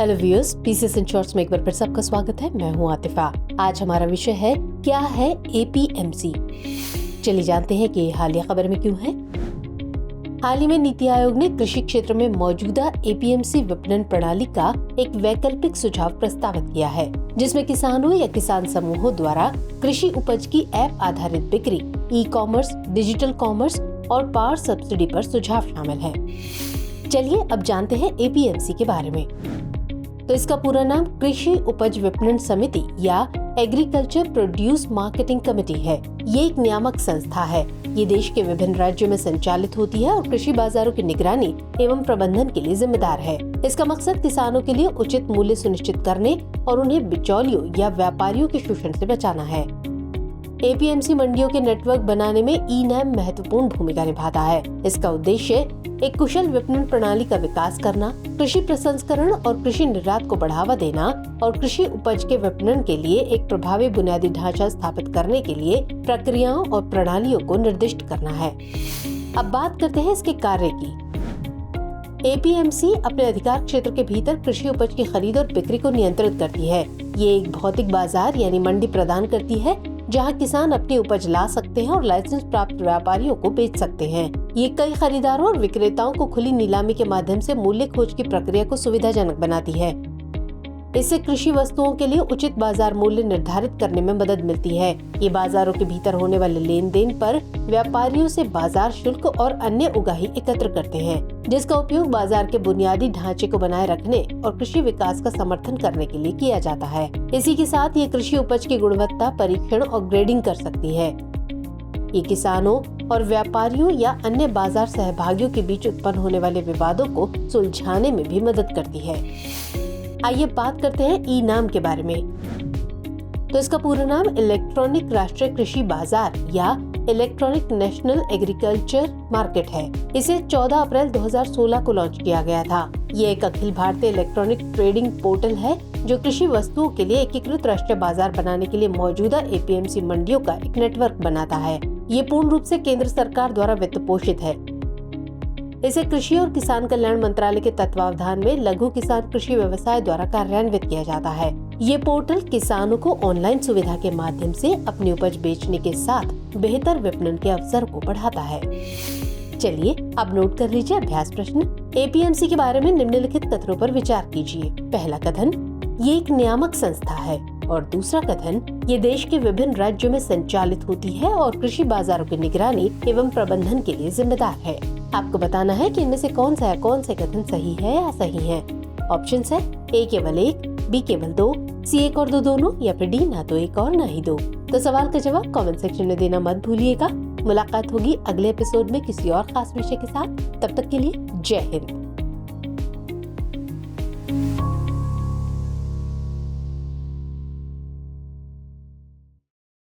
Hello viewers, PCS in shorts में एक बार फिर सबका स्वागत है। मैं हूं आतिफा। आज हमारा विषय है क्या है एपीएमसी। चलिए जानते हैं कि हालिया खबर में क्यों है। हाल ही में नीति आयोग ने कृषि क्षेत्र में मौजूदा एपीएमसी विपणन प्रणाली का एक वैकल्पिक सुझाव प्रस्तावित किया है, जिसमें किसानों या किसान समूहों द्वारा कृषि उपज की ऐप आधारित बिक्री, ई कॉमर्स, डिजिटल कॉमर्स और पावर सब्सिडी पर सुझाव शामिल है। चलिए अब जानते हैं एपीएमसी के बारे में। तो इसका पूरा नाम कृषि उपज विपणन समिति या एग्रीकल्चर प्रोड्यूस मार्केटिंग कमेटी है। ये एक नियामक संस्था है। ये देश के विभिन्न राज्यों में संचालित होती है और कृषि बाजारों की निगरानी एवं प्रबंधन के लिए जिम्मेदार है। इसका मकसद किसानों के लिए उचित मूल्य सुनिश्चित करने और उन्हें बिचौलियों या व्यापारियों के शोषण से बचाना है। एपीएमसी मंडियों के नेटवर्क बनाने में ई-नैम महत्वपूर्ण भूमिका निभाता है। इसका उद्देश्य एक कुशल विपणन प्रणाली का विकास करना, कृषि प्रसंस्करण और कृषि निर्यात को बढ़ावा देना और कृषि उपज के विपणन के लिए एक प्रभावी बुनियादी ढांचा स्थापित करने के लिए प्रक्रियाओं और प्रणालियों को निर्दिष्ट करना है। अब बात करते हैं इसके कार्य की। एपीएमसी अपने अधिकार क्षेत्र के भीतर कृषि उपज की खरीद और बिक्री को नियंत्रित करती है। ये एक भौतिक बाजार यानी मंडी प्रदान करती है, जहां किसान अपनी उपज ला सकते हैं और लाइसेंस प्राप्त व्यापारियों को बेच सकते हैं। ये कई खरीदारों और विक्रेताओं को खुली नीलामी के माध्यम से मूल्य खोज की प्रक्रिया को सुविधाजनक बनाती है। इससे कृषि वस्तुओं के लिए उचित बाजार मूल्य निर्धारित करने में मदद मिलती है। ये बाजारों के भीतर होने वाले लेन देन पर व्यापारियों से बाजार शुल्क और अन्य उगाही एकत्र करते हैं, जिसका उपयोग बाजार के बुनियादी ढांचे को बनाए रखने और कृषि विकास का समर्थन करने के लिए किया जाता है। इसी के साथ ये कृषि उपज की गुणवत्ता परीक्षण और ग्रेडिंग कर सकती है। ये किसानों और व्यापारियों या अन्य बाजार सहभागियों के बीच उत्पन्न होने वाले विवादों को सुलझाने में भी मदद करती है। आइए बात करते हैं ई-नाम के बारे में। तो इसका पूरा नाम इलेक्ट्रॉनिक राष्ट्रीय कृषि बाजार या इलेक्ट्रॉनिक नेशनल एग्रीकल्चर मार्केट है। इसे 14 अप्रैल 2016 को लॉन्च किया गया था। ये एक Akhil Bharatiya electronic trading portal है जो कृषि वस्तुओं के लिए एकीकृत राष्ट्रीय बाजार बनाने के लिए मौजूदा एपीएमसी मंडियों का एक नेटवर्क बनाता है। ये पूर्ण रूप से केंद्र सरकार द्वारा वित्त पोषित है। इसे कृषि और किसान कल्याण मंत्रालय के तत्वावधान में लघु किसान कृषि व्यवसाय द्वारा कार्यान्वित किया जाता है। ये पोर्टल किसानों को ऑनलाइन सुविधा के माध्यम से अपनी उपज बेचने के साथ बेहतर विपणन के अवसर को बढ़ाता है। चलिए अब नोट कर लीजिए अभ्यास प्रश्न। एपीएमसी के बारे में निम्नलिखित कथनों पर विचार कीजिए। पहला कथन, ये एक नियामक संस्था है। और दूसरा कथन, ये देश के विभिन्न राज्यों में संचालित होती है और कृषि बाजारों की निगरानी एवं प्रबंधन के लिए जिम्मेदार है। आपको बताना है कि इनमें से कौन से कथन सही है या सही है। ऑप्शंस है ए केवल एक, बी केवल दो, सी एक और दो दोनों, या फिर डी ना तो एक और ना ही दो। तो सवाल का जवाब कमेंट सेक्शन में देना मत भूलिएगा। मुलाकात होगी अगले एपिसोड में किसी और खास विषय के साथ। तब तक के लिए जय हिंद।